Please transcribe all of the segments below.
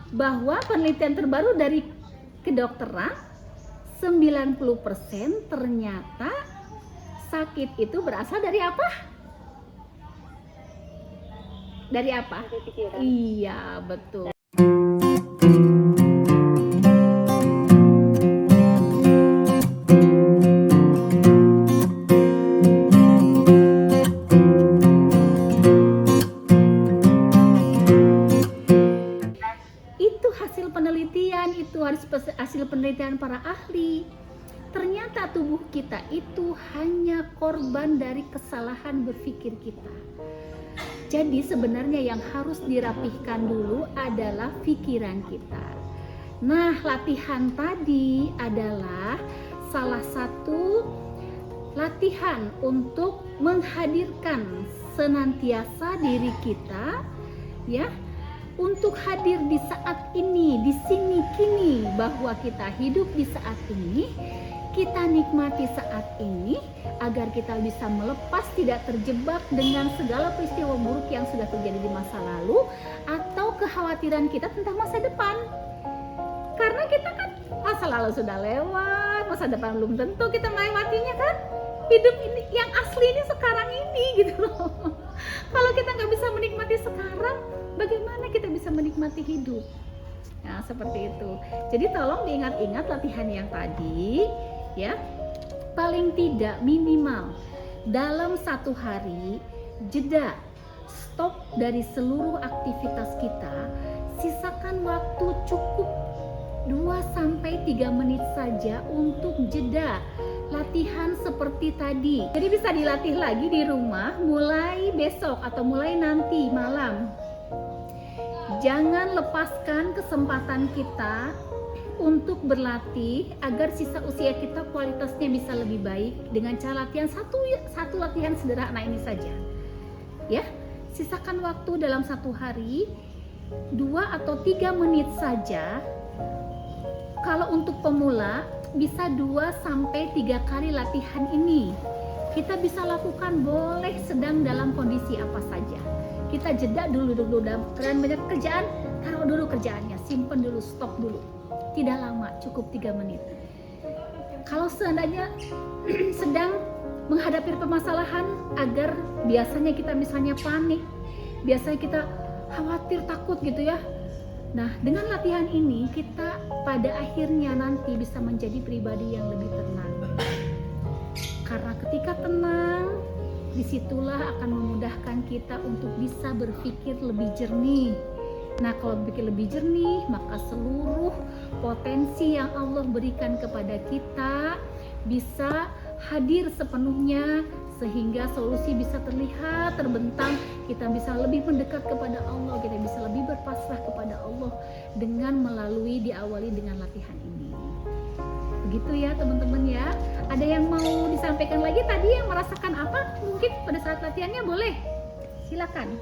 bahwa penelitian terbaru dari kedokteran 90% ternyata sakit itu berasal dari apa? Dari apa? Dari pikiran. Iya, betul. Itu hasil penelitian, itu harus hasil penelitian para ahli. Ternyata tubuh kita itu hanya korban dari kesalahan berpikir kita. Jadi sebenarnya yang harus dirapihkan dulu adalah pikiran kita. Nah, latihan tadi adalah salah satu latihan untuk menghadirkan senantiasa diri kita, ya, untuk hadir di saat ini, di sini kini, bahwa kita hidup di saat ini, kita nikmati saat ini agar kita bisa melepas, tidak terjebak dengan segala peristiwa buruk yang sudah terjadi di masa lalu atau kekhawatiran kita tentang masa depan. Karena kita kan masa lalu sudah lewat, masa depan belum tentu kita melewatinya kan. Hidup ini yang asli ini sekarang ini gitu loh. Kalau kita nggak bisa menikmati sekarang, bagaimana kita bisa menikmati hidup? Nah, seperti itu. Jadi tolong diingat-ingat latihan yang tadi, ya. Paling tidak minimal dalam satu hari jeda, stop dari seluruh aktivitas kita, sisakan waktu cukup 2-3 menit saja untuk jeda. Latihan seperti tadi. Jadi bisa dilatih lagi di rumah mulai besok atau mulai nanti malam. Jangan lepaskan kesempatan kita untuk berlatih agar sisa usia kita kualitasnya bisa lebih baik dengan cara latihan satu latihan sederhana ini saja. Ya, sisakan waktu dalam satu hari 2-3 menit saja. Kalau untuk pemula bisa 2-3 kali latihan ini. Kita bisa lakukan boleh sedang dalam kondisi apa saja. Kita jeda dulu dalam banyak kerjaan, taruh dulu kerjaannya, simpen dulu, stop dulu. Tidak lama, cukup 3 menit. Kalau seandainya sedang menghadapi permasalahan, agar biasanya kita misalnya panik, biasanya kita khawatir, takut gitu ya. Nah, dengan latihan ini kita pada akhirnya nanti bisa menjadi pribadi yang lebih tenang. Karena ketika tenang, disitulah akan memudahkan kita untuk bisa berpikir lebih jernih. Nah, kalau berpikir lebih jernih, maka seluruh potensi yang Allah berikan kepada kita bisa hadir sepenuhnya, sehingga solusi bisa terlihat, terbentang, kita bisa lebih mendekat kepada Allah, kita bisa lebih berpasrah kepada Allah dengan diawali dengan latihan ini. Begitu ya teman-teman ya. Ada yang mau disampaikan lagi tadi yang merasakan apa? Mungkin pada saat latihannya boleh. Silakan.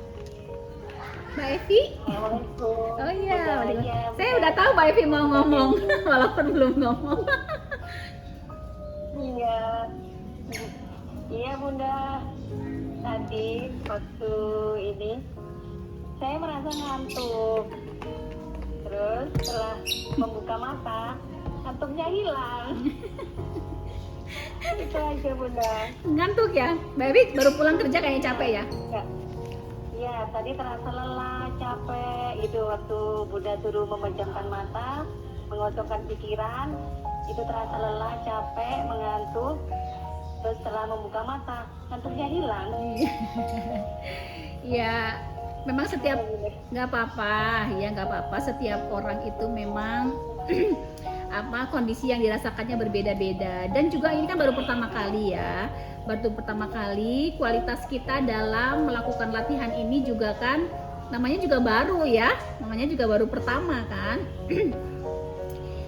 Mbak Evi? Oh iya, saya udah tahu Mbak Evi mau ngomong, walaupun belum ngomong. Iya Bunda, tadi waktu ini saya merasa ngantuk. Terus setelah membuka mata, ngantuknya hilang. Itu aja Bunda. Ngantuk ya? Mbak Evi baru pulang kerja kayaknya capek ya? Iya, tadi terasa lelah, capek gitu waktu Bunda suruh memejamkan mata, mengosongkan pikiran, itu terasa lelah, capek, mengantuk. Terus setelah membuka mata, ngantuknya hilang. Ya, memang setiap nggak apa-apa, setiap orang itu memang kondisi yang dirasakannya berbeda-beda. Dan juga ini kan baru pertama kali ya, kualitas kita dalam melakukan latihan ini juga kan namanya juga baru ya, namanya juga baru pertama kan.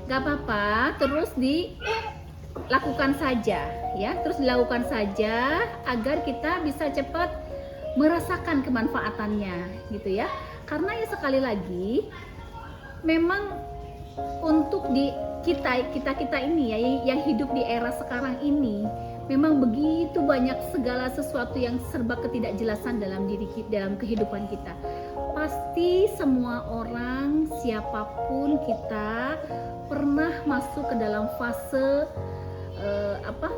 Gak apa-apa, terus dilakukan saja ya, agar kita bisa cepat merasakan kemanfaatannya gitu ya. Karena ya sekali lagi memang untuk kita ini ya yang hidup di era sekarang ini, memang begitu banyak segala sesuatu yang serba ketidakjelasan dalam kehidupan kita. pasti semua orang, siapapun kita pernah masuk ke dalam fase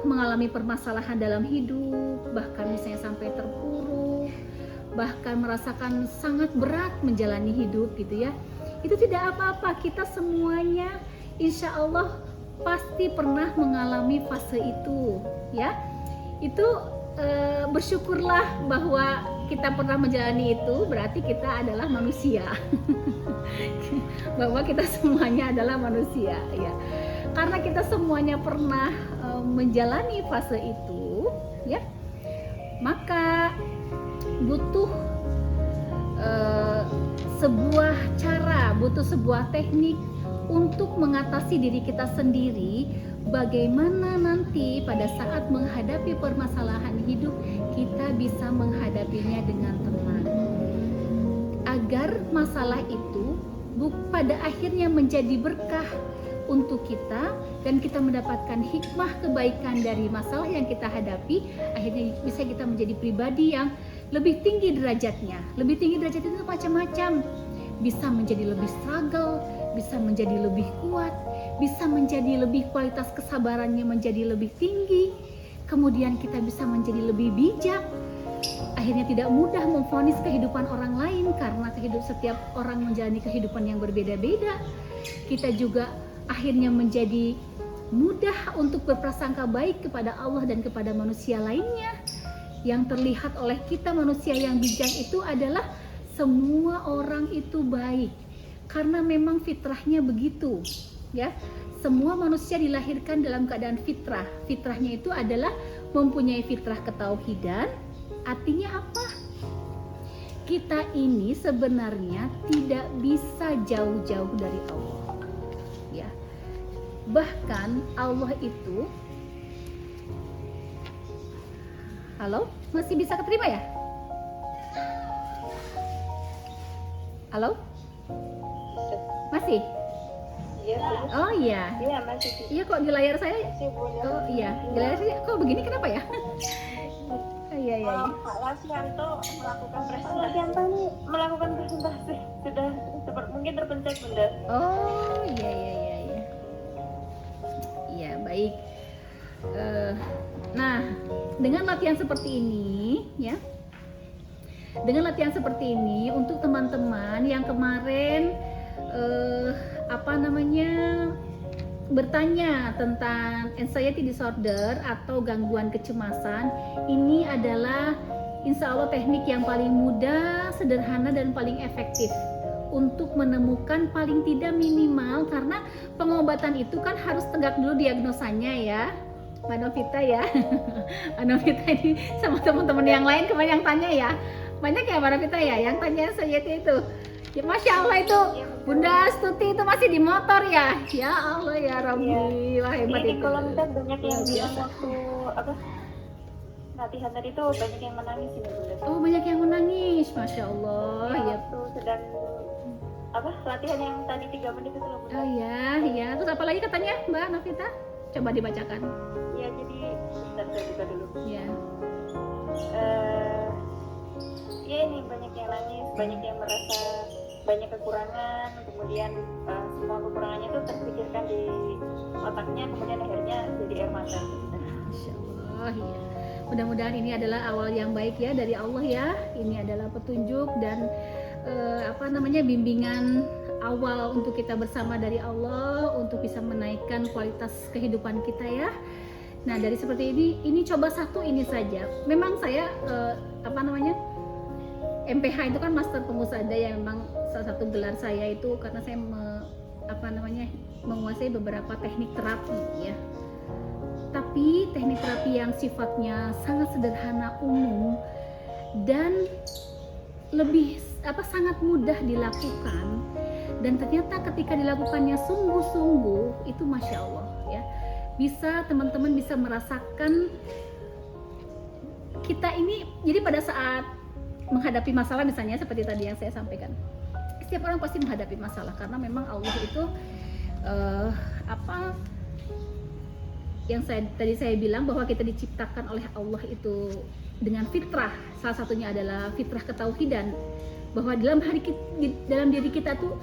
mengalami permasalahan dalam hidup, bahkan misalnya sampai terpuruk, bahkan merasakan sangat berat menjalani hidup gitu ya. Itu tidak apa-apa, kita semuanya insya Allah pasti pernah mengalami fase itu ya. Itu bersyukurlah bahwa kita pernah menjalani itu, berarti kita adalah manusia. Bahwa kita semuanya adalah manusia ya. Karena kita semuanya pernah menjalani fase itu ya, maka butuh sebuah cara, butuh sebuah teknik untuk mengatasi diri kita sendiri. Bagaimana nanti pada saat menghadapi permasalahan hidup kita bisa menghadapinya dengan tenang, agar masalah itu pada akhirnya menjadi berkah untuk kita dan kita mendapatkan hikmah kebaikan dari masalah yang kita hadapi. Akhirnya bisa kita menjadi pribadi yang lebih tinggi derajatnya. Lebih tinggi derajatnya itu macam-macam, bisa menjadi lebih struggle, bisa menjadi lebih kuat, bisa menjadi lebih kualitas kesabarannya menjadi lebih tinggi, kemudian kita bisa menjadi lebih bijak. Akhirnya tidak mudah memvonis kehidupan orang lain karena setiap orang menjalani kehidupan yang berbeda-beda. Kita juga akhirnya menjadi mudah untuk berprasangka baik kepada Allah dan kepada manusia lainnya. Yang terlihat oleh kita manusia yang bijak itu adalah semua orang itu baik, karena memang fitrahnya begitu ya. Semua manusia dilahirkan dalam keadaan fitrah. Fitrahnya itu adalah mempunyai fitrah ketauhidan. Artinya apa? Kita ini sebenarnya tidak bisa jauh-jauh dari Allah ya. Bahkan Allah itu, halo, masih bisa keterima ya? Halo? Masih? Iya, Oh iya. iya masih. Iya kok di layar saya. Bunda. Oh iya, di layar saya kok begini kenapa ya? Oh, iya iya. Pak Lasianto melakukan presentasi sudah mungkin terpencet Bunda. Oh iya iya iya iya. Iya baik. Nah, dengan latihan seperti ini ya. Dengan latihan seperti ini untuk teman-teman yang kemarin bertanya tentang anxiety disorder atau gangguan kecemasan, ini adalah insya Allah teknik yang paling mudah, sederhana dan paling efektif untuk menemukan paling tidak minimal, karena pengobatan itu kan harus tegak dulu diagnosanya ya Mbak Novita ya. Mbak Novita ini sama teman-teman yang lain kemarin yang tanya ya, banyak ya Mbak Novita ya yang tanya anxiety itu ya. Masya Allah itu Bunda Astuti itu masih di motor ya. Ya Allah ya Rabbi, wah hebat Di itu. kolom chat banyak yang bilang waktu latihan tadi tuh banyak yang menangis ini Bunda. Oh banyak yang menangis, Masya Allah ya. Waktu sedang latihan yang tadi 3 menit itu loh Bunda. Oh iya, iya. Terus apa lagi katanya Mbak Novita? Coba dibacakan. Ya jadi bentar saya buka dulu. Ya. Ya ini banyak yang nangis, banyak yang merasa banyak kekurangan, kemudian semua kekurangannya itu terpikirkan di otaknya, kemudian akhirnya jadi air mata. Masya Allah ya. Mudah-mudahan ini adalah awal yang baik ya dari Allah ya. Ini adalah petunjuk dan bimbingan awal untuk kita bersama dari Allah untuk bisa menaikkan kualitas kehidupan kita ya. Nah dari seperti ini coba satu ini saja. Memang saya MPH itu kan Master Pemusada yang memang salah satu gelar saya itu karena saya menguasai beberapa teknik terapi ya. Tapi teknik terapi yang sifatnya sangat sederhana, umum dan lebih sangat mudah dilakukan, dan ternyata ketika dilakukannya sungguh-sungguh itu Masya Allah ya, bisa teman-teman bisa merasakan kita ini. Jadi pada saat menghadapi masalah misalnya seperti tadi yang saya sampaikan, setiap orang pasti menghadapi masalah karena memang Allah itu yang tadi saya bilang bahwa kita diciptakan oleh Allah itu dengan fitrah. Salah satunya adalah fitrah ketauhidan. bahwa dalam diri kita tuh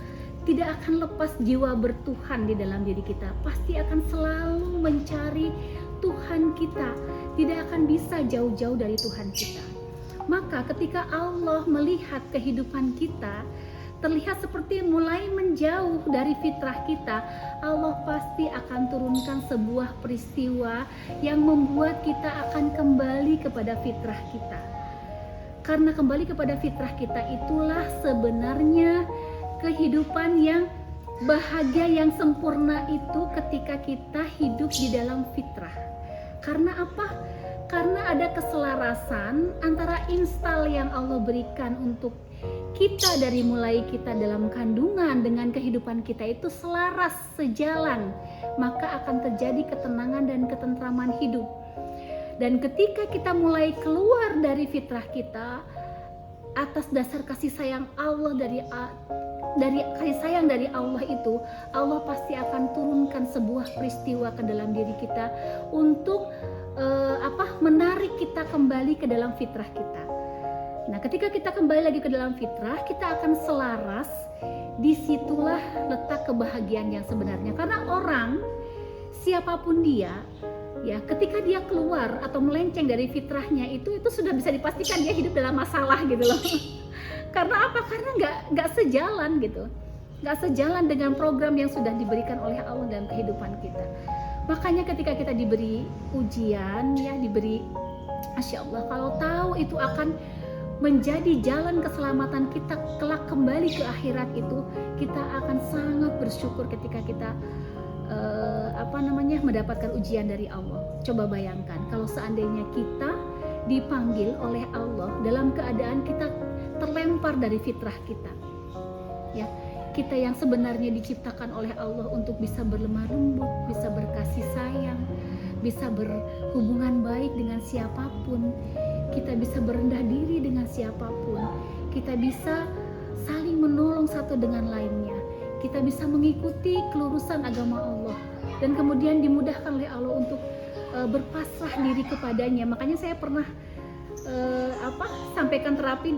tidak akan lepas jiwa bertuhan di dalam diri kita, pasti akan selalu mencari Tuhan kita, tidak akan bisa jauh-jauh dari Tuhan kita. Maka ketika Allah melihat kehidupan kita terlihat seperti mulai menjauh dari fitrah kita, Allah pasti akan turunkan sebuah peristiwa yang membuat kita akan kembali kepada fitrah kita. Karena kembali kepada fitrah kita itulah sebenarnya kehidupan yang bahagia, yang sempurna itu ketika kita hidup di dalam fitrah. Karena apa? Karena ada keselarasan antara instal yang Allah berikan untuk kita dari mulai kita dalam kandungan dengan kehidupan kita itu selaras, sejalan, maka akan terjadi ketenangan dan ketentraman hidup. Dan ketika kita mulai keluar dari fitrah kita atas dasar kasih sayang Allah dari kasih sayang dari Allah itu, Allah pasti akan turunkan sebuah peristiwa ke dalam diri kita untuk menarik kita kembali ke dalam fitrah kita. Nah, ketika kita kembali lagi ke dalam fitrah, kita akan selaras. Disitulah letak kebahagiaan yang sebenarnya. Karena orang, siapapun dia, ya, ketika dia keluar atau melenceng dari fitrahnya itu sudah bisa dipastikan dia hidup dalam masalah gitu loh. Karena apa? Karena nggak sejalan gitu, nggak sejalan dengan program yang sudah diberikan oleh Allah dalam kehidupan kita. Makanya ketika kita diberi ujian, ya, diberi, Masya Allah, kalau tahu itu akan menjadi jalan keselamatan kita kelak kembali ke akhirat itu, kita akan sangat bersyukur ketika kita mendapatkan ujian dari Allah. Coba bayangkan kalau seandainya kita dipanggil oleh Allah dalam keadaan kita terlempar dari fitrah kita, ya, kita yang sebenarnya diciptakan oleh Allah untuk bisa berlemah lembut, bisa berkasih sayang, bisa berhubungan baik dengan siapapun, kita bisa berendah diri dengan siapapun, kita bisa saling menolong satu dengan lainnya, kita bisa mengikuti kelurusan agama Allah, dan kemudian dimudahkan oleh Allah untuk berpasrah diri kepadanya. Makanya saya pernah sampaikan terapi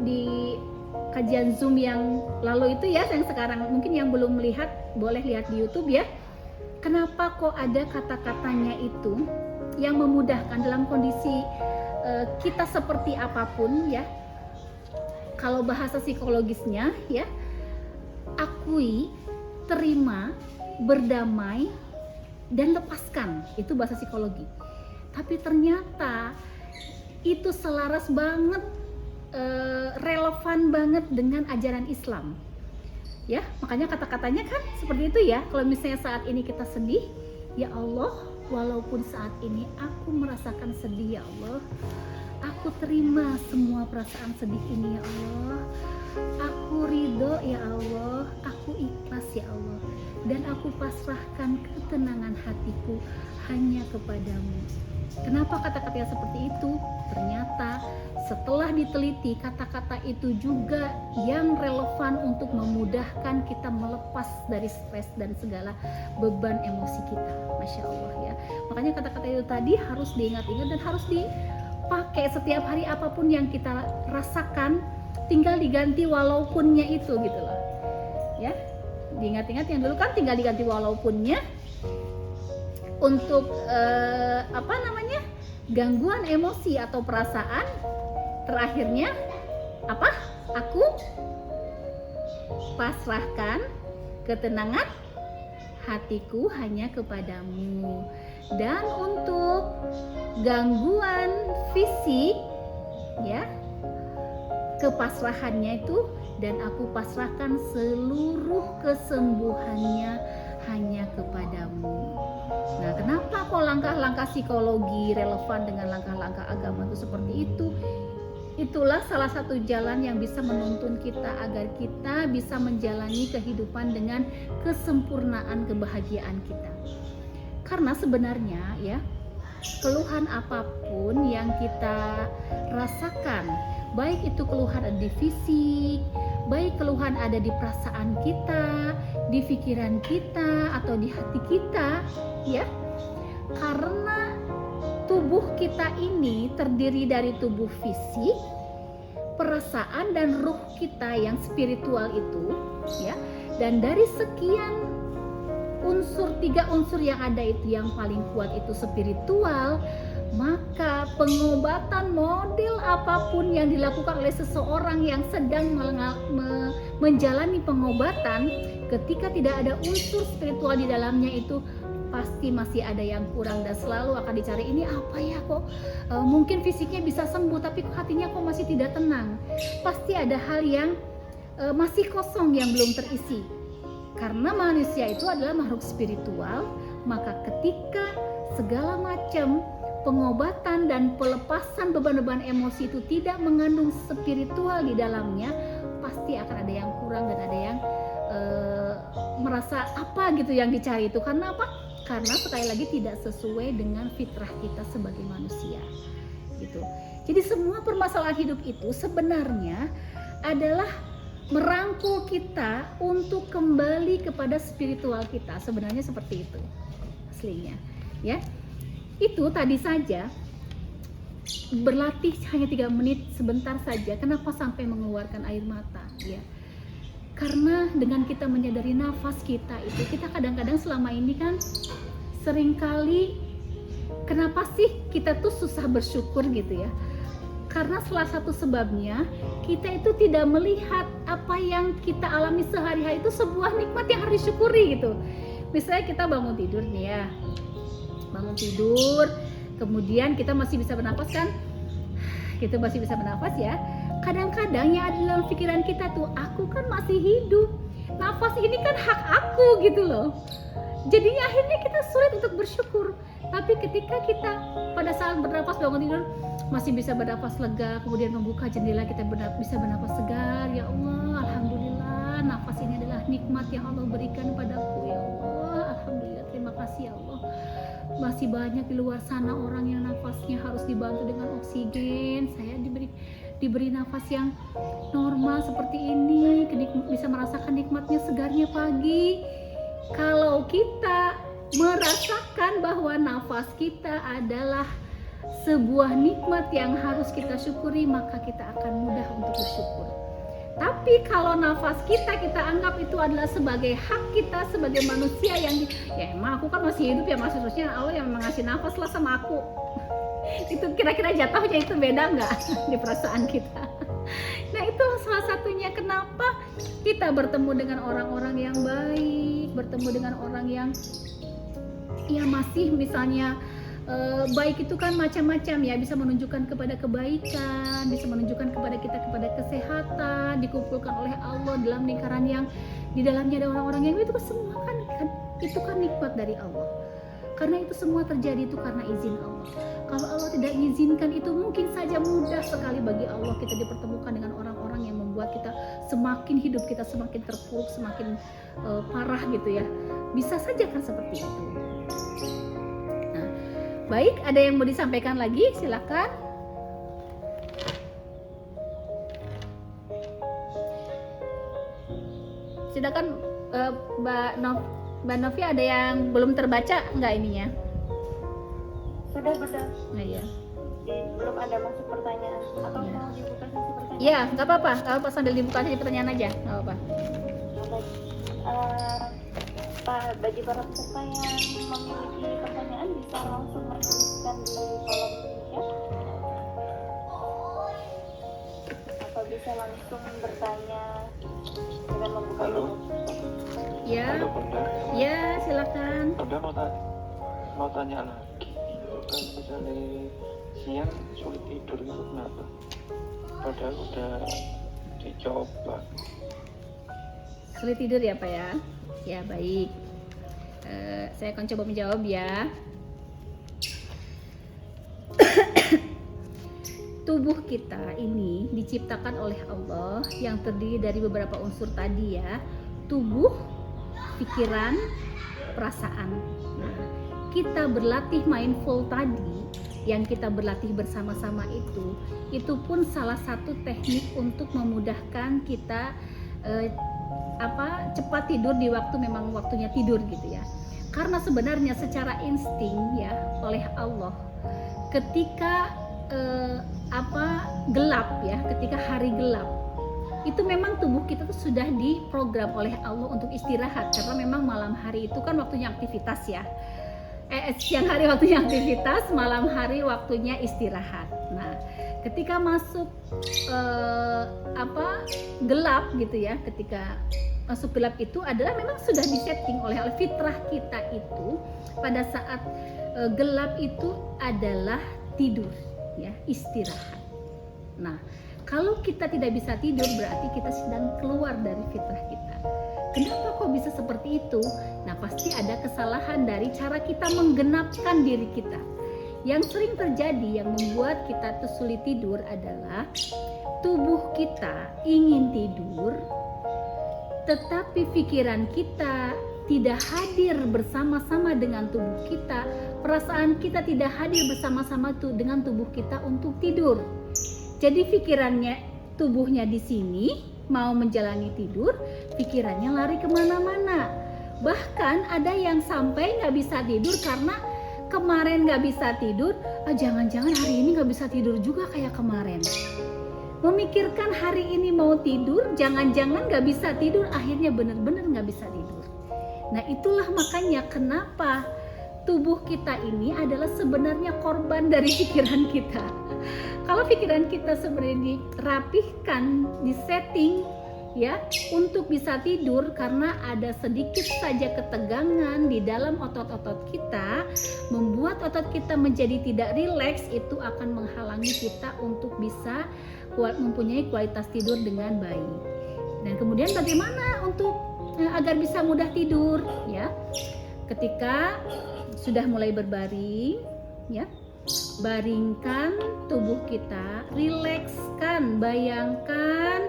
di kajian Zoom yang lalu itu ya, yang sekarang mungkin yang belum melihat boleh lihat di YouTube ya. Kenapa kok ada kata-katanya itu yang memudahkan dalam kondisi kita seperti apapun ya. Kalau bahasa psikologisnya ya, akui, terima, berdamai, dan lepaskan. Itu bahasa psikologi. Tapi ternyata itu selaras banget, relevan banget dengan ajaran Islam. Ya, makanya kata-katanya kan seperti itu ya. Kalau misalnya saat ini kita sedih, ya Allah, walaupun saat ini aku merasakan sedih ya Allah, aku terima semua perasaan sedih ini ya Allah. Aku ridho ya Allah, aku ikhlas ya Allah, dan aku pasrahkan ketenangan hatiku hanya kepadamu. Kenapa kata-kata yang seperti itu? Ternyata setelah diteliti, kata-kata itu juga yang relevan untuk memudahkan kita melepas dari stres dan segala beban emosi kita. Masya Allah ya. Makanya kata-kata itu tadi harus diingat-ingat dan harus dipakai setiap hari. Apapun yang kita rasakan, tinggal diganti walaupunnya itu gitu loh ya. Diingat-ingat yang dulu kan tinggal diganti walaupunnya untuk gangguan emosi atau perasaan. Terakhirnya apa? Aku pasrahkan ketenangan hatiku hanya kepadamu. Dan untuk gangguan fisik ya, kepasrahannya itu, dan aku pasrahkan seluruh kesembuhannya hanya kepadamu. Nah, kenapa kok langkah-langkah psikologi relevan dengan langkah-langkah agama itu seperti itu? Itulah salah satu jalan yang bisa menuntun kita agar kita bisa menjalani kehidupan dengan kesempurnaan kebahagiaan kita. Karena sebenarnya ya, keluhan apapun yang kita rasakan, baik itu keluhan ada di fisik, baik keluhan ada di perasaan kita, di pikiran kita, atau di hati kita ya, karena tubuh kita ini terdiri dari tubuh fisik, perasaan dan ruh kita yang spiritual itu, ya. Dan dari sekian unsur, 3 unsur yang ada itu, yang paling kuat itu spiritual, maka pengobatan model apapun yang dilakukan oleh seseorang yang sedang menjalani pengobatan, ketika tidak ada unsur spiritual di dalamnya itu pasti masih ada yang kurang, dan selalu akan dicari, ini apa ya, kok mungkin fisiknya bisa sembuh tapi hatinya kok masih tidak tenang. Pasti ada hal yang masih kosong, yang belum terisi. Karena manusia itu adalah makhluk spiritual, maka ketika segala macam pengobatan dan pelepasan beban-beban emosi itu tidak mengandung spiritual di dalamnya, pasti akan ada yang kurang dan ada yang merasa apa gitu yang dicari itu. Karena apa? Karena sekali lagi tidak sesuai dengan fitrah kita sebagai manusia gitu. Jadi semua permasalahan hidup itu sebenarnya adalah merangkul kita untuk kembali kepada spiritual kita. Sebenarnya seperti itu aslinya, ya. Itu tadi saja berlatih hanya 3 menit sebentar saja, kenapa sampai mengeluarkan air mata, ya. Karena dengan kita menyadari nafas kita itu, kita kadang-kadang selama ini kan seringkali, kenapa sih kita tuh susah bersyukur gitu ya? Karena salah satu sebabnya kita itu tidak melihat apa yang kita alami sehari-hari itu sebuah nikmat yang harus disyukuri gitu. Misalnya kita bangun tidur nih ya, bangun tidur, kemudian kita masih bisa bernapas kan? Kita masih bisa bernapas ya. Kadang-kadang yang ada dalam pikiran kita tuh, aku kan masih hidup, nafas ini kan hak aku gitu loh. Jadinya akhirnya kita sulit untuk bersyukur. Tapi ketika kita pada saat bernapas bangun tidur masih bisa bernapas lega, kemudian membuka jendela kita bisa bernapas segar, ya Allah, alhamdulillah, nafas ini adalah nikmat yang Allah berikan padaku, ya Allah, alhamdulillah, terima kasih ya Allah. Masih banyak di luar sana orang yang nafasnya harus dibantu dengan oksigen, saya diberi nafas yang normal seperti ini, bisa merasakan nikmatnya segarnya pagi. Kalau kita merasakan bahwa nafas kita adalah sebuah nikmat yang harus kita syukuri, maka kita akan mudah untuk bersyukur. Tapi kalau nafas kita anggap itu adalah sebagai hak kita sebagai manusia yang ya emang aku kan masih hidup ya, maksudnya Allah yang mengasih nafas lah sama aku. Itu kira-kira jatuhnya itu beda nggak di perasaan kita? Nah itu salah satunya kenapa kita bertemu dengan orang-orang yang baik, bertemu dengan orang yang ya masih misalnya baik itu kan macam-macam ya, bisa menunjukkan kepada kebaikan, bisa menunjukkan kepada kita kepada kesehatan, dikumpulkan oleh Allah dalam lingkaran yang di dalamnya ada orang-orang yang itu semua kan itu kan nikmat dari Allah. Karena itu semua terjadi itu karena izin Allah. Kalau Allah tidak izinkan itu mungkin saja mudah sekali bagi Allah kita dipertemukan dengan orang-orang yang membuat kita semakin hidup kita semakin terpuruk, semakin parah gitu ya. Bisa saja kan seperti itu. Nah, baik, ada yang mau disampaikan lagi? Silakan. Silakan Mbak Novi, ada yang belum terbaca nggak ininya? Sudah. Nah, iya. Belum ada masuk pertanyaan. Atau Ya. mau dibuka sesi pertanyaan? Iya, nggak apa-apa sambil dibuka saja pertanyaan aja, nggak apa-apa. Pak, bagi para peserta yang memiliki pertanyaan bisa langsung menuliskan di kolom chat atau bisa langsung bertanya dengan membuka. Halo. Ya, Halo Bunda. ya silakan. Bunda mau tanya lagi. Kalau misalnya siang sulit tidur itu kenapa? Padahal udah dicoba. Sulit tidur ya Pak ya? Ya baik. Saya akan coba menjawab ya. Tubuh kita ini diciptakan oleh Allah yang terdiri dari beberapa unsur tadi ya. Tubuh, pikiran, perasaan. Nah, kita berlatih mindful tadi, yang kita berlatih bersama-sama itu pun salah satu teknik untuk memudahkan kita cepat tidur di waktu memang waktunya tidur gitu ya. Karena sebenarnya secara insting ya oleh Allah, ketika gelap ya, ketika hari gelap, itu memang tubuh kita tuh sudah diprogram oleh Allah untuk istirahat, karena memang malam hari itu kan waktunya aktivitas ya. Siang hari waktunya aktivitas, malam hari waktunya istirahat. Nah, ketika masuk gelap gitu ya, ketika masuk gelap itu adalah memang sudah disetting oleh fitrah kita itu pada saat gelap itu adalah tidur ya, istirahat. Nah, kalau kita tidak bisa tidur berarti kita sedang keluar dari fitrah kita. Kenapa kok bisa seperti itu? Nah, pasti ada kesalahan dari cara kita menggenapkan diri kita. Yang sering terjadi yang membuat kita tuh sulit tidur adalah tubuh kita ingin tidur, tetapi pikiran kita tidak hadir bersama-sama dengan tubuh kita. Perasaan kita tidak hadir bersama-sama dengan tubuh kita untuk tidur. Jadi pikirannya, tubuhnya di sini mau menjalani tidur, pikirannya lari kemana-mana. Bahkan ada yang sampai nggak bisa tidur karena kemarin nggak bisa tidur, jangan-jangan hari ini nggak bisa tidur juga kayak kemarin. Memikirkan hari ini mau tidur, jangan-jangan nggak bisa tidur, akhirnya benar-benar nggak bisa tidur. Nah, itulah makanya kenapa tubuh kita ini adalah sebenarnya korban dari pikiran kita. Kalau pikiran kita sebenarnya dirapihkan, disetting ya untuk bisa tidur, karena ada sedikit saja ketegangan di dalam otot-otot kita, membuat otot kita menjadi tidak rileks, itu akan menghalangi kita untuk bisa mempunyai kualitas tidur dengan baik. Dan kemudian bagaimana untuk agar bisa mudah tidur ya? Ketika sudah mulai berbaring ya, baringkan tubuh kita, rilekskan, bayangkan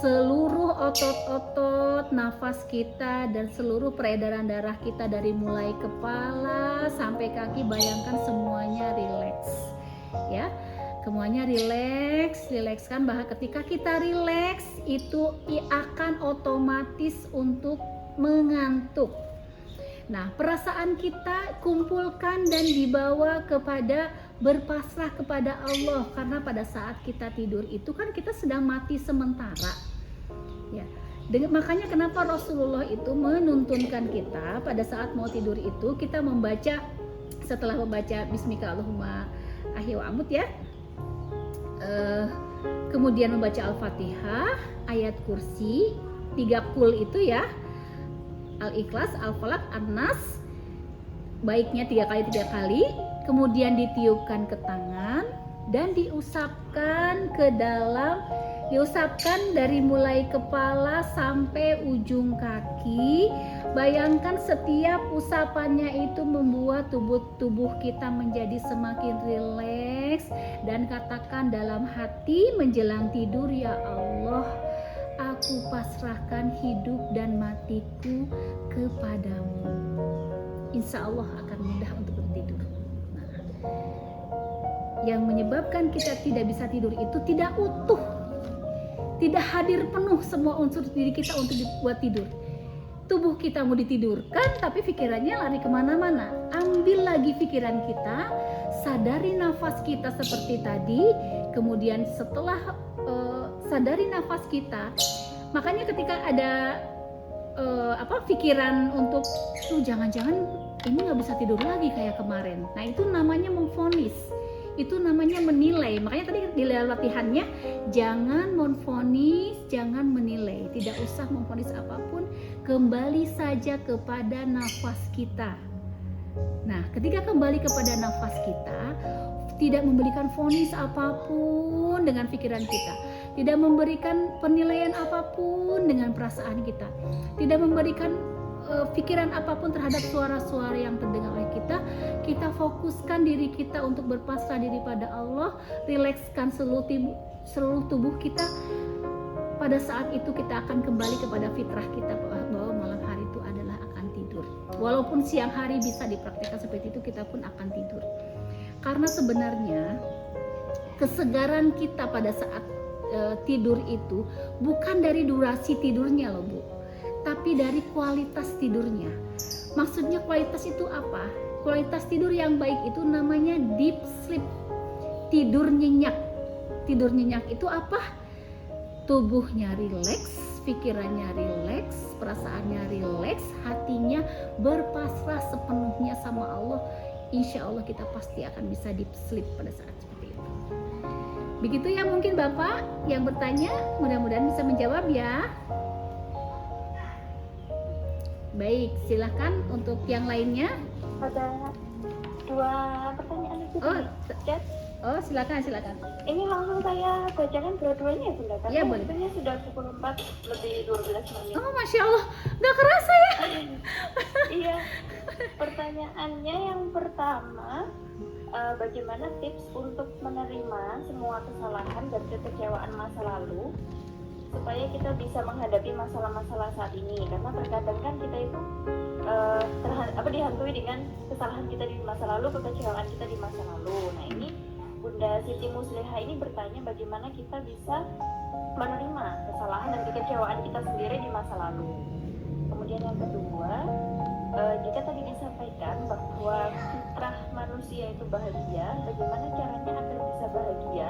seluruh otot-otot nafas kita dan seluruh peredaran darah kita dari mulai kepala sampai kaki, bayangkan semuanya rileks ya. Semuanya rilekskan, bahwa ketika kita rileks itu akan otomatis untuk mengantuk. Nah, perasaan kita kumpulkan dan dibawa kepada berpasrah kepada Allah, karena pada saat kita tidur itu kan kita sedang mati sementara. Ya. Makanya kenapa Rasulullah itu menuntunkan kita pada saat mau tidur itu kita membaca, setelah membaca Bismika Allahumma ahya wa amut ya. Kemudian membaca Al-Fatihah, ayat kursi, 3 kul itu ya, Al-Ikhlas, Al-Falaq, An-Nas, baiknya 3 kali, kemudian ditiupkan ke tangan dan diusapkan ke dalam, diusapkan dari mulai kepala sampai ujung kaki. Bayangkan setiap usapannya itu membuat tubuh kita menjadi semakin rileks, dan katakan dalam hati menjelang tidur, ya Allah, aku pasrahkan hidup dan matiku kepadamu. Insya Allah akan mudah untuk bertidur. Nah, yang menyebabkan kita tidak bisa tidur itu tidak utuh, tidak hadir penuh semua unsur diri kita untuk dibuat tidur. Tubuh kita mau ditidurkan tapi pikirannya lari kemana-mana. Ambil lagi pikiran kita, sadari nafas kita seperti tadi. Kemudian setelah sadari nafas kita, makanya ketika ada pikiran untuk jangan-jangan ini nggak bisa tidur lagi kayak kemarin, nah itu namanya memvonis, itu namanya menilai. Makanya tadi di latihannya, jangan memvonis, jangan menilai, tidak usah memvonis apapun, kembali saja kepada nafas kita. Nah, ketika kembali kepada nafas kita, tidak memberikan vonis apapun dengan pikiran kita, tidak memberikan penilaian apapun dengan perasaan kita, tidak memberikan pikiran apapun terhadap suara-suara yang terdengar oleh kita. Kita fokuskan diri kita untuk berpasrah diri pada Allah, rilekskan seluruh tubuh kita. Pada saat itu kita akan kembali kepada fitrah kita, bahwa malam hari itu adalah akan tidur. Walaupun siang hari bisa dipraktikkan seperti itu, kita pun akan tidur. Karena sebenarnya kesegaran kita pada saat tidur itu bukan dari durasi tidurnya loh Bu, tapi dari kualitas tidurnya. Maksudnya kualitas itu apa? Kualitas tidur yang baik itu namanya deep sleep. tidur nyenyak. Tidur nyenyak itu apa? Tubuhnya rileks, pikirannya rileks, perasaannya rileks, hatinya berpasrah sepenuhnya sama Allah. Insya Allah kita pasti akan bisa deep sleep pada saat seperti itu. Begitu ya mungkin Bapak yang bertanya, mudah-mudahan bisa menjawab ya. Baik, silakan untuk yang lainnya. Ada 2 pertanyaan itu Oh, di chat. Oh, silakan. Ini langsung saya bacakan dua-duanya ya Bunda, karena Iya, boleh. waktunya sudah pukul 4 lebih 12 menit. Oh, Masya Allah, nggak kerasa ya. Iya. Pertanyaannya yang pertama, bagaimana tips untuk menerima semua kesalahan dan kekecewaan masa lalu supaya kita bisa menghadapi masalah-masalah saat ini? Karena terkadang kan kita itu dihantui dengan kesalahan kita di masa lalu, kekecewaan kita di masa lalu. Nah ini Bunda Siti Musliha ini bertanya bagaimana kita bisa menerima kesalahan dan kekecewaan kita sendiri di masa lalu. Kemudian yang kedua, jika tadi disampaikan bahwa fitrah manusia itu bahagia, bagaimana caranya agar bisa bahagia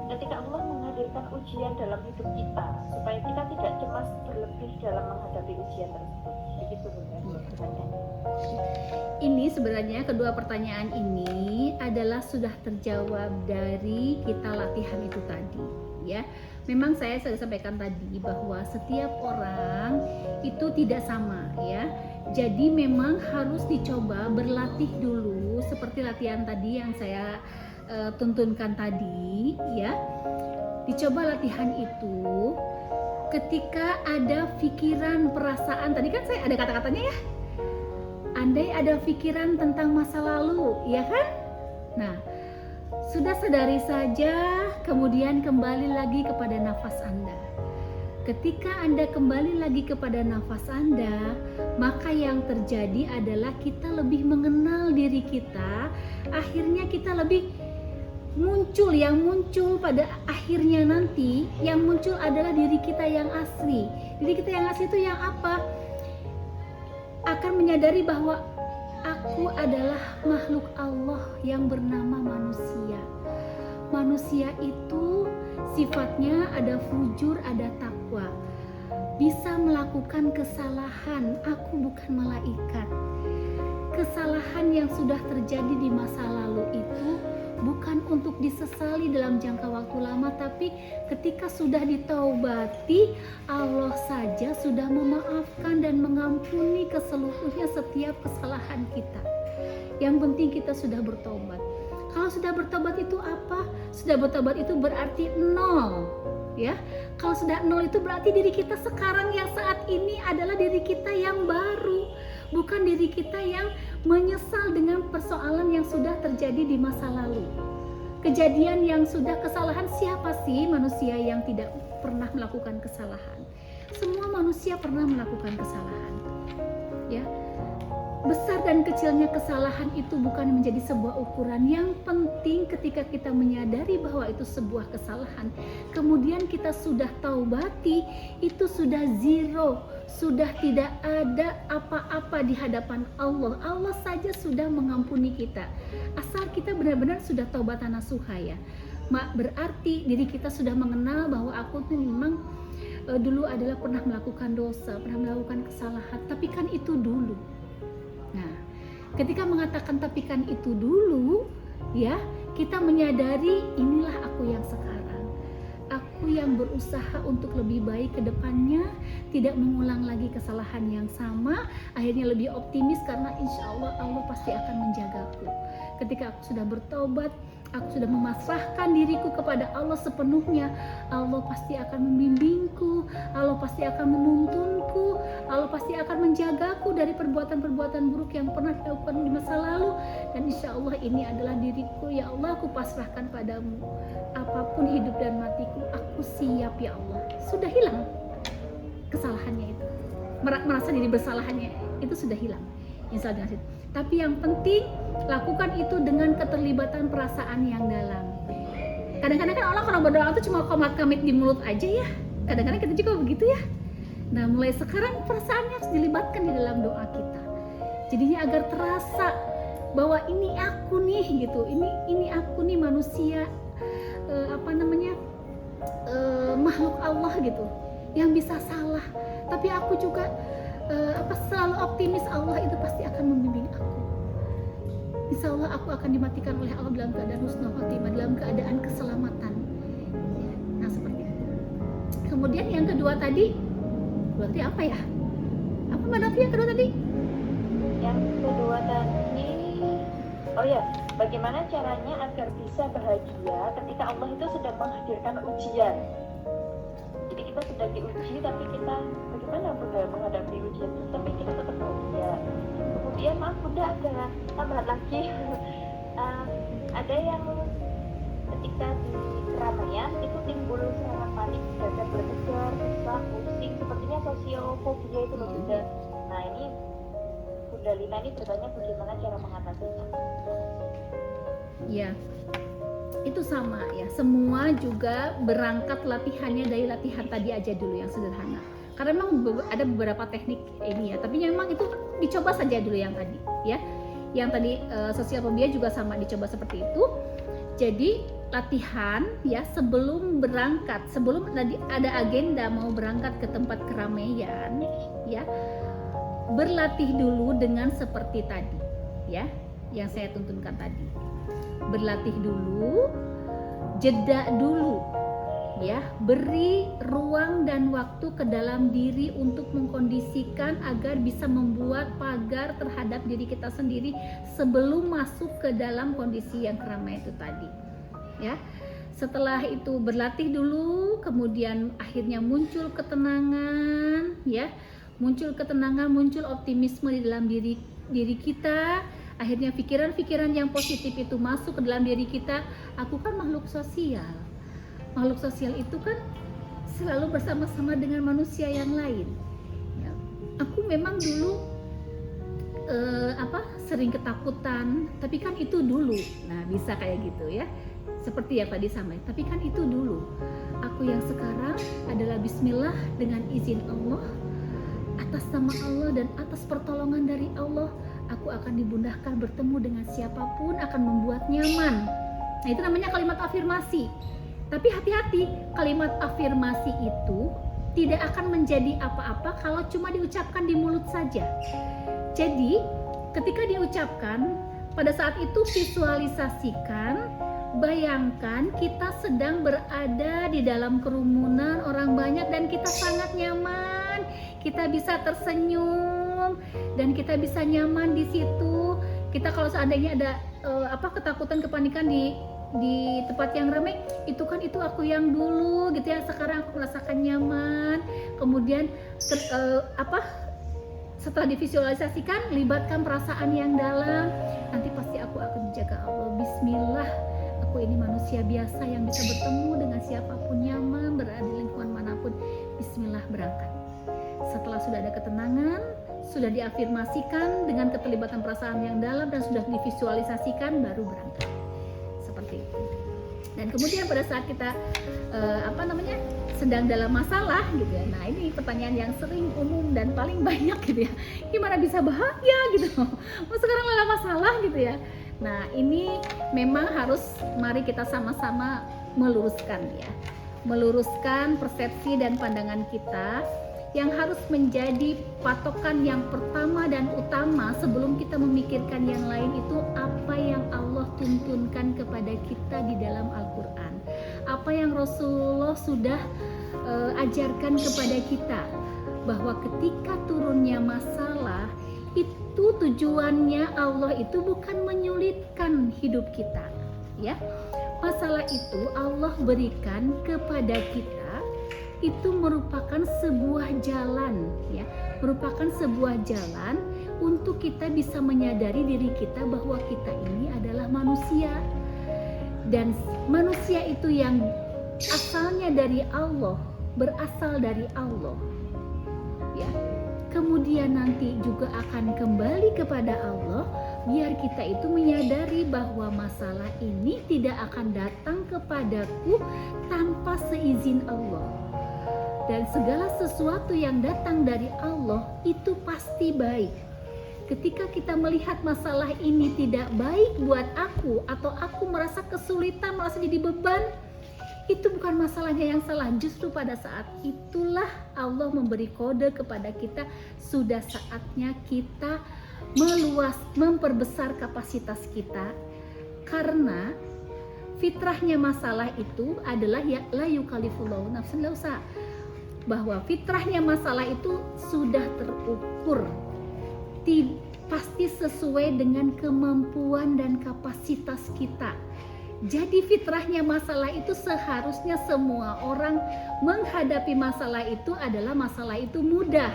ketika Allah menghadirkan ujian dalam hidup kita, supaya kita tidak cemas berlebih dalam menghadapi ujian tersebut. Begitu Bunda pertanyaannya. Ini sebenarnya kedua pertanyaan ini adalah sudah terjawab dari kita latihan itu tadi, ya. Memang saya sudah sampaikan tadi bahwa setiap orang itu tidak sama, ya. Jadi memang harus dicoba berlatih dulu seperti latihan tadi yang saya tuntunkan tadi, ya. Dicoba latihan itu ketika ada pikiran, perasaan, tadi kan saya ada kata-katanya ya. Andai ada pikiran tentang masa lalu, ya kan? Nah, sudah sadari saja, kemudian kembali lagi kepada nafas Anda. Ketika Anda kembali lagi kepada nafas Anda, maka yang terjadi adalah kita lebih mengenal diri kita. Akhirnya kita lebih muncul, yang muncul pada akhirnya nanti, yang muncul adalah diri kita yang asli. Diri kita yang asli itu yang apa? Akan menyadari bahwa aku adalah makhluk Allah yang bernama manusia. Manusia itu sifatnya ada fujur, ada takwa. Bisa melakukan kesalahan, aku bukan malaikat. Kesalahan yang sudah terjadi di masa lalu itu bukan untuk disesali dalam jangka waktu lama, tapi ketika sudah ditaubati, Allah saja sudah memaafkan dan mengampuni keseluruhnya setiap kesalahan kita. Yang penting kita sudah bertobat. Kalau sudah bertobat itu apa? Sudah bertobat itu berarti 0, ya. Kalau sudah 0 itu berarti diri kita sekarang yang saat ini adalah diri kita yang baru, bukan diri kita yang menyesal dengan persoalan yang sudah terjadi di masa lalu. Kejadian yang sudah kesalahan, siapa sih manusia yang tidak pernah melakukan kesalahan? Semua manusia pernah melakukan kesalahan, ya. Besar dan kecilnya kesalahan itu bukan menjadi sebuah ukuran. Yang penting ketika kita menyadari bahwa itu sebuah kesalahan, kemudian kita sudah taubati, itu sudah zero, sudah tidak ada apa-apa di hadapan Allah. Allah saja sudah mengampuni kita. Asal kita benar-benar sudah taubat nasuha, ya. Berarti diri kita sudah mengenal bahwa aku tuh memang dulu adalah pernah melakukan dosa, pernah melakukan kesalahan, tapi kan itu dulu. Nah, ketika mengatakan tapi kan itu dulu, ya, kita menyadari inilah aku yang sekarang. Aku yang berusaha untuk lebih baik ke depannya, tidak mengulang lagi kesalahan yang sama, akhirnya lebih optimis karena insya Allah Allah pasti akan menjagaku. Ketika aku sudah bertobat, aku sudah memasrahkan diriku kepada Allah sepenuhnya, Allah pasti akan membimbingku, Allah pasti akan menuntunku, Allah pasti akan menjagaku dari perbuatan-perbuatan buruk yang pernah dilakukan di masa lalu. Dan insya Allah ini adalah diriku, ya Allah aku pasrahkan padamu. Apapun hidup dan matiku, aku siap ya Allah. Sudah hilang kesalahannya itu, merasa diri bersalahannya itu sudah hilang. Insya Allah. Tapi yang penting lakukan itu dengan keterlibatan perasaan yang dalam. Kadang-kadang kan orang kalau berdoa itu cuma komat kamit di mulut aja ya. Kadang-kadang kita juga begitu ya. Nah mulai sekarang perasaannya harus dilibatkan di dalam doa kita. Jadinya agar terasa bahwa ini aku nih gitu. Ini aku nih manusia makhluk Allah gitu yang bisa salah, tapi aku juga selalu optimis Allah itu pasti akan membimbing aku. Insya Allah aku akan dimatikan oleh Allah dalam keadaan husnul khotimah, dalam keadaan keselamatan. Nah seperti itu. Kemudian yang kedua tadi, berarti apa ya? Apa Mbak Novi yang kedua tadi? Yang kedua tadi, oh ya, bagaimana caranya agar bisa bahagia ketika Allah itu sedang menghadirkan ujian. Jadi kita sedang diuji, tapi kita bagaimana Bunda menghadapi ujian itu, tapi kita tetap bahagia. Kemudian maaf Bunda, ada tambahan lagi. Ada yang ketika di keramaian itu timbul serangan panik, dada berdebar, susah, pusing, sepertinya sosiofobia itu loh Bunda. Nah ini Bunda Lina ini bertanya bagaimana cara mengatasinya. Ya, itu sama ya. Semua juga berangkat latihannya dari latihan tadi aja dulu yang sederhana. Karena memang ada beberapa teknik ini ya, tapi memang itu dicoba saja dulu yang tadi ya. Yang tadi sosial fobia juga sama, dicoba seperti itu. Jadi latihan ya sebelum berangkat, sebelum ada agenda mau berangkat ke tempat keramaian ya, berlatih dulu dengan seperti tadi ya, yang saya tuntunkan tadi. Berlatih dulu, jeda dulu ya, beri ruang dan waktu ke dalam diri untuk mengkondisikan agar bisa membuat pagar terhadap diri kita sendiri sebelum masuk ke dalam kondisi yang keramaian itu tadi ya. Setelah itu berlatih dulu, kemudian akhirnya muncul ketenangan ya, muncul optimisme di dalam diri kita. Akhirnya pikiran-pikiran yang positif itu masuk ke dalam diri kita. Aku kan makhluk sosial. Makhluk sosial itu kan selalu bersama-sama dengan manusia yang lain. Ya. Aku memang dulu sering ketakutan, tapi kan itu dulu. Nah bisa kayak gitu ya. Seperti yang tadi sama. Tapi kan itu dulu. Aku yang sekarang adalah Bismillah dengan izin Allah, atas nama Allah dan atas pertolongan dari Allah. Aku akan dimudahkan bertemu dengan siapapun, akan membuat nyaman. Nah itu namanya kalimat afirmasi. Tapi hati-hati, kalimat afirmasi itu tidak akan menjadi apa-apa kalau cuma diucapkan di mulut saja. Jadi ketika diucapkan, pada saat itu visualisasikan, bayangkan kita sedang berada di dalam kerumunan orang banyak dan kita sangat nyaman. Kita bisa tersenyum dan kita bisa nyaman di situ. Kita kalau seandainya ada ketakutan, kepanikan di tempat yang ramai, itu aku yang dulu gitu ya. Sekarang aku merasakan nyaman. Kemudian setelah divisualisasikan, libatkan perasaan yang dalam. Nanti pasti aku akan dijaga Allah. Bismillah. Aku ini manusia biasa yang bisa bertemu dengan siapapun, nyaman berada di lingkungan manapun. Bismillah, berangkat. Setelah sudah ada ketenangan, sudah diafirmasikan dengan keterlibatan perasaan yang dalam dan sudah divisualisasikan, baru berangkat. Seperti itu. Dan kemudian pada saat kita sedang dalam masalah gitu ya. Nah, ini pertanyaan yang sering, umum dan paling banyak gitu ya. Gimana bisa bahagia gitu? Sekarang dalam masalah gitu ya. Nah, ini memang mari kita sama-sama meluruskan ya. Meluruskan persepsi dan pandangan kita yang harus menjadi patokan yang pertama dan utama sebelum kita memikirkan yang lain itu apa yang Allah tuntunkan kepada kita di dalam Al-Quran, apa yang Rasulullah sudah ajarkan kepada kita, bahwa ketika turunnya masalah itu tujuannya Allah itu bukan menyulitkan hidup kita ya. Masalah itu Allah berikan kepada kita itu merupakan sebuah jalan ya, merupakan sebuah jalan untuk kita bisa menyadari diri kita bahwa kita ini adalah manusia, dan manusia itu yang asalnya dari Allah, berasal dari Allah ya, kemudian nanti juga akan kembali kepada Allah, biar kita itu menyadari bahwa masalah ini tidak akan datang kepadaku tanpa seizin Allah. Dan segala sesuatu yang datang dari Allah itu pasti baik. Ketika kita melihat masalah ini tidak baik buat aku, atau aku merasa kesulitan, merasa jadi beban, Itu bukan masalahnya yang salah, justru pada saat itulah Allah memberi kode kepada kita, sudah saatnya kita memperbesar kapasitas kita, karena fitrahnya masalah itu adalah ya la yukallifullahu nafsan illa wus'aha, bahwa fitrahnya masalah itu sudah terukur, pasti sesuai dengan kemampuan dan kapasitas kita. Jadi fitrahnya masalah itu seharusnya semua orang menghadapi masalah itu adalah masalah itu mudah.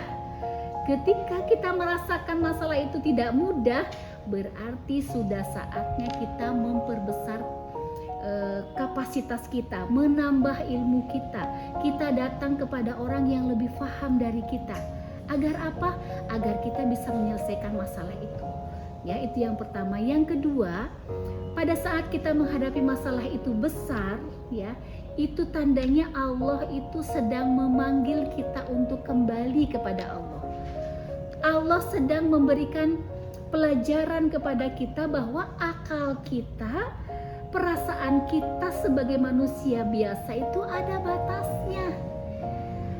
Ketika kita merasakan masalah itu tidak mudah, berarti sudah saatnya kita memperbesar kapasitas kita, menambah ilmu kita. Kita datang kepada orang yang lebih paham dari kita. Agar apa? Agar kita bisa menyelesaikan masalah itu. Ya, itu yang pertama. Yang kedua, pada saat kita menghadapi masalah itu besar, ya, itu tandanya Allah itu sedang memanggil kita untuk kembali kepada Allah. Allah sedang memberikan pelajaran kepada kita bahwa akal kita, perasaan kita sebagai manusia biasa itu ada batasnya.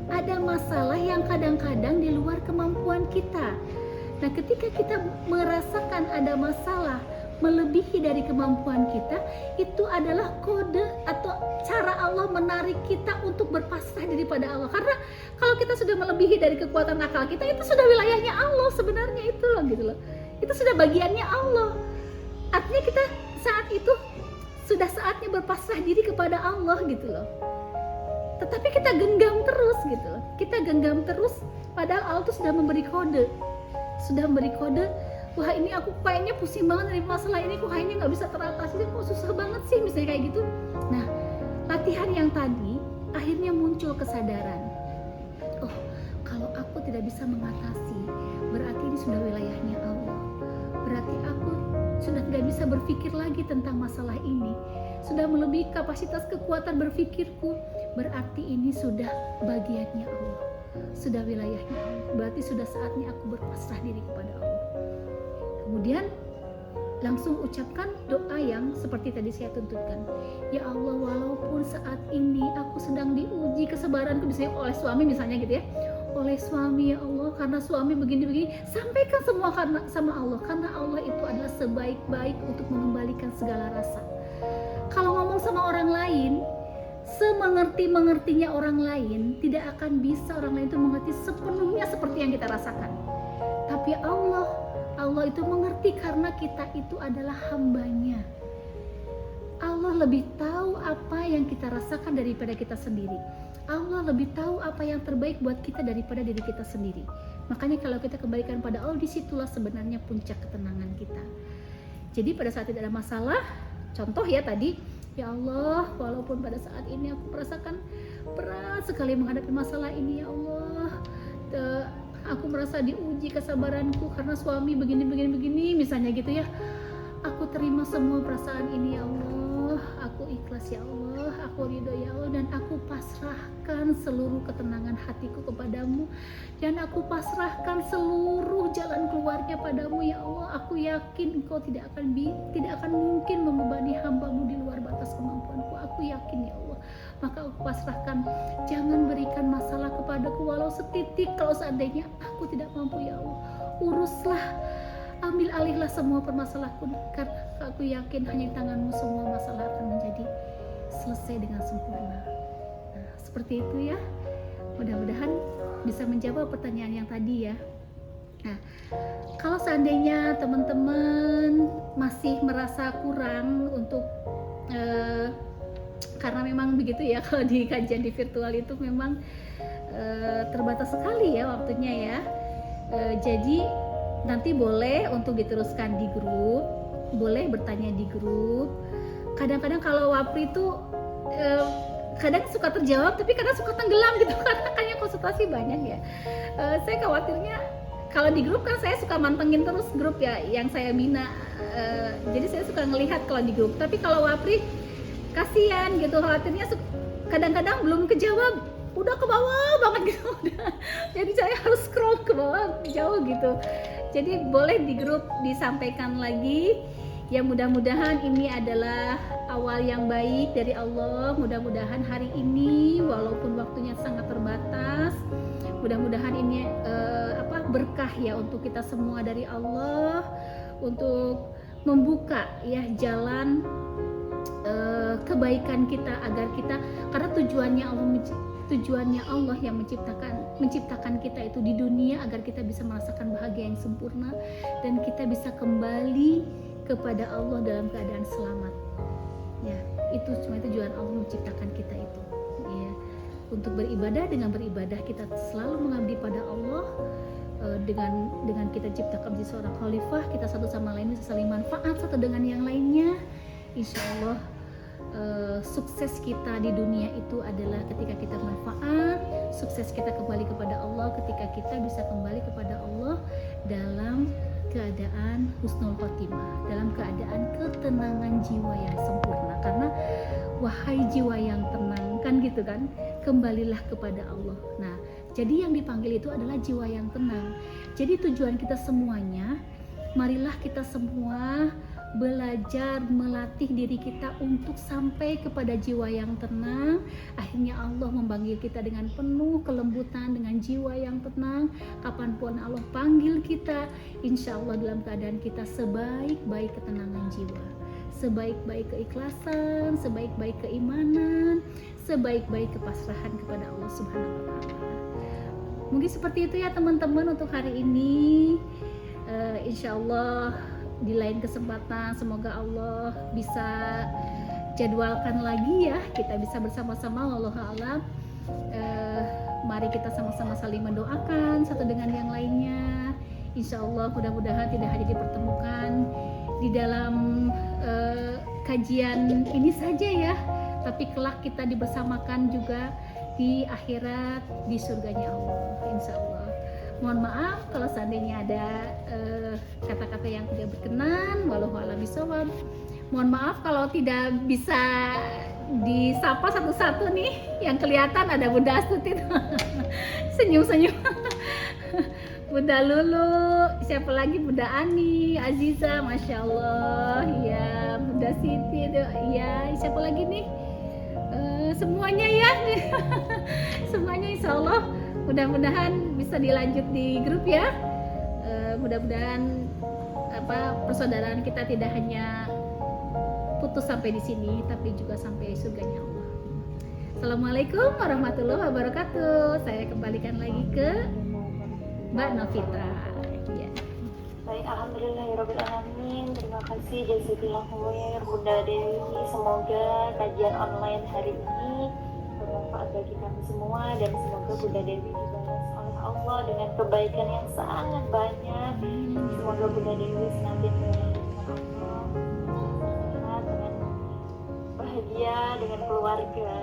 Ada masalah yang kadang-kadang di luar kemampuan kita. Nah, ketika kita merasakan ada masalah melebihi dari kemampuan kita, itu adalah kode atau cara Allah menarik kita untuk berpasrah diri pada Allah. Karena kalau kita sudah melebihi dari kekuatan akal kita, itu sudah wilayahnya Allah sebenarnya, itu loh, gitu loh. Itu sudah bagiannya Allah. Artinya kita saat itu sudah saatnya berpasrah diri kepada Allah, gitu loh. Tetapi kita genggam terus, gitu loh. Kita genggam terus, padahal Allah itu sudah memberi kode. Wah, ini aku kayaknya pusing banget dari masalah ini, kok kayaknya nggak bisa teratasi, kok susah banget sih, misalnya kayak gitu. Nah, latihan yang tadi akhirnya muncul kesadaran, oh, kalau aku tidak bisa mengatasi, berarti ini sudah wilayahnya Allah. Berarti aku sudah tidak bisa berpikir lagi tentang masalah ini, sudah melebihi kapasitas kekuatan berpikirku, berarti ini sudah bagiannya Allah, sudah wilayahnya Allah. Berarti sudah saatnya aku berpasrah diri kepada Allah. Kemudian langsung ucapkan doa yang seperti tadi saya tuntutkan. Ya Allah, walaupun saat ini aku sedang diuji kesabaranku, misalnya oleh suami misalnya gitu ya, oleh suami, ya Allah, karena suami begini-begini, sampaikan semua karena sama Allah, karena Allah itu adalah sebaik-baik untuk mengembalikan segala rasa. Kalau ngomong sama orang lain, semengerti-mengertinya orang lain, tidak akan bisa orang lain itu mengerti sepenuhnya seperti yang kita rasakan. Tapi Allah itu mengerti karena kita itu adalah hambanya. Allah lebih tahu apa yang kita rasakan daripada kita sendiri. Allah lebih tahu apa yang terbaik buat kita daripada diri kita sendiri. Makanya kalau kita kembalikan pada Allah, disitulah sebenarnya puncak ketenangan kita. Jadi pada saat tidak ada masalah, contoh ya tadi, ya Allah, walaupun pada saat ini aku merasakan berat sekali menghadapi masalah ini, ya Allah, aku merasa diuji kesabaranku karena suami begini misalnya gitu ya. Aku terima semua perasaan ini, ya Allah. Aku ikhlas, ya Allah. Aku ridho, ya Allah. Dan aku pasrahkan seluruh ketenangan hatiku kepadamu. Dan aku pasrahkan seluruh jalan keluarnya padamu, ya Allah. Aku yakin Engkau tidak akan mungkin membebani hambamu di luar batas kemampuanku. Aku yakin, ya Allah. Maka aku pasrahkan, jangan berikan masalah kepadaku walau setitik. Kalau seandainya aku tidak mampu, ya Allah, uruslah, ambil alihlah semua permasalahanku, karena aku yakin hanya di tanganmu semua masalah akan menjadi selesai dengan sempurna. Nah, seperti itu ya. Mudah-mudahan bisa menjawab pertanyaan yang tadi ya. Nah, kalau seandainya teman-teman masih merasa kurang untuk karena memang begitu ya, kalau di kajian di virtual itu memang terbatas sekali ya waktunya ya. Jadi nanti boleh untuk diteruskan di grup, boleh bertanya di grup. Kadang-kadang kalau Wapri itu kadang suka terjawab, tapi kadang suka tenggelam gitu karena kayaknya konsultasi banyak ya. Saya khawatirnya kalau di grup kan saya suka mantengin terus grup ya yang saya bina. Jadi saya suka ngelihat kalau di grup. Tapi kalau Wapri kasihan gitu, khawatirnya kadang-kadang belum kejawab, udah ke bawah banget gitu. Jadi saya harus scroll ke bawah jauh gitu. Jadi boleh di grup disampaikan lagi. Ya mudah-mudahan ini adalah awal yang baik dari Allah. Mudah-mudahan hari ini walaupun waktunya sangat terbatas, mudah-mudahan ini berkah ya untuk kita semua dari Allah, untuk membuka ya jalan kebaikan kita, agar kita, karena tujuannya Allah yang menciptakan kita itu di dunia agar kita bisa merasakan bahagia yang sempurna dan kita bisa kembali kepada Allah dalam keadaan selamat. Ya, itu cuma tujuan Allah menciptakan kita itu. Ya, untuk beribadah, dengan beribadah kita selalu mengabdi pada Allah. Dengan kita ciptakan menjadi seorang khalifah, kita satu sama lain bisa saling manfaat satu dengan yang lainnya. Insya Allah sukses kita di dunia itu adalah ketika kita manfaat, sukses kita kembali kepada Allah ketika kita bisa kembali kepada Allah dalam keadaan husnul khotimah, dalam keadaan ketenangan jiwa yang sempurna. Karena wahai jiwa yang tenang, kan gitu kan, kembalilah kepada Allah. Nah, jadi yang dipanggil itu adalah jiwa yang tenang. Jadi tujuan kita semuanya, marilah kita semua belajar melatih diri kita untuk sampai kepada jiwa yang tenang. Akhirnya Allah memanggil kita dengan penuh kelembutan, dengan jiwa yang tenang. Kapanpun Allah panggil kita, insya Allah dalam keadaan kita sebaik-baik ketenangan jiwa, sebaik-baik keikhlasan, sebaik-baik keimanan, sebaik-baik kepasrahan kepada Allah Subhanahu wa Ta'ala. Mungkin seperti itu ya teman-teman untuk hari ini. Insya Allah di lain kesempatan semoga Allah bisa jadwalkan lagi ya, kita bisa bersama-sama. Wallahu a'lam. Mari kita sama-sama saling mendoakan satu dengan yang lainnya. Insya Allah mudah-mudahan tidak hanya dipertemukan di dalam kajian ini saja ya, tapi kelak kita dibersamakan juga di akhirat, di surganya Allah, insya Allah. Mohon maaf kalau seandainya ada kata-kata yang tidak berkenan, wallahu a'lam bishawab. Mohon maaf kalau tidak bisa disapa satu-satu nih. Yang kelihatan ada Bunda Astuti senyum-senyum. Bunda Lulu, siapa lagi, Bunda Ani, Aziza, Masya Allah, ya, Bunda Siti, ya, siapa lagi nih? Semuanya ya, semuanya insya Allah. Mudah-mudahan bisa dilanjut di grup ya. Mudah-mudahan persaudaraan kita tidak hanya putus sampai di sini, tapi juga sampai surganya Allah. Assalamualaikum warahmatullahi wabarakatuh. Saya kembalikan lagi ke Mbak Novita. Ya. Baik, alhamdulillahirobbilalamin. Terima kasih jazakallahu khair Bunda Dewi. Semoga kajian online hari ini bermanfaat bagi kami semua, dan semoga Bunda Dewi dibalas oleh Allah dengan kebaikan yang sangat banyak. Semoga Bunda Dewi senantiasa dengan Allah, dengan bahagia dengan keluarga.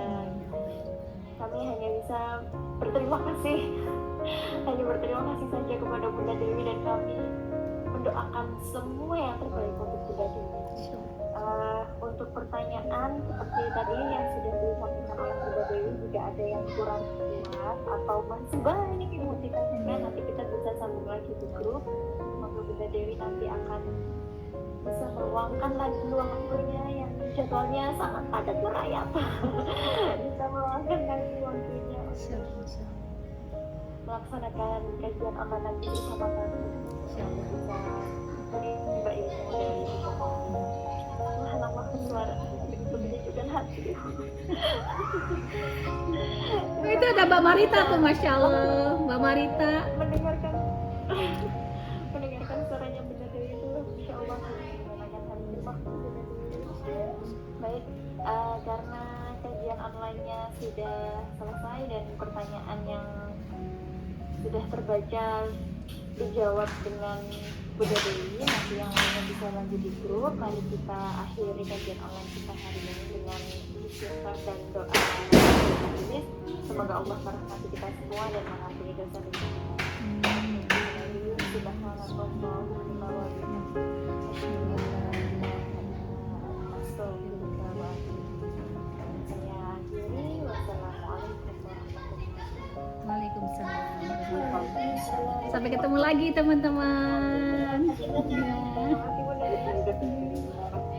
Kami hanya bisa berterima kasih saja kepada Bunda Dewi, dan kami mendoakan semua yang terbaik untuk Bunda Dewi. Untuk pertanyaan seperti tadi yang sudah disampaikan oleh Bunda Dewi, jika ada yang kurang jelas atau masih banyak yang mau ditanyakan, nanti kita bisa sambung lagi di grup. Semoga Bunda Dewi nanti akan bisa meluangkan lagi waktunya yang jadwalnya sangat padat merayap. Bisa meluangkan lagi waktunya melaksanakan kajian online nanti bersama kami. Bisa menimba ilmu dari Allah suara begitu menyejukkan hati. Itu ada Mbak Marita tuh, Masya Allah. Mbak Marita mendengarkan suaranya Bunda Dewi itu, Masya Allah, menyenangkan hati. Baik, karena kajian online-nya sudah selesai dan pertanyaan yang sudah terbaca dijawab dengan Bunda Dewi, nanti yang lainnya bisa lanjut di grup. Mari kita akhiri kajian online kita hari ini dengan istighfar dan doa. Semoga Allah merahmati kita semua dan mengampuni dosa-dosa kita. Subhanallah wa saya akhiri. Wassalamualaikum warahmatullahi Waalaikumsalam. Sampai ketemu lagi teman-teman. Ya. wabarakatuh.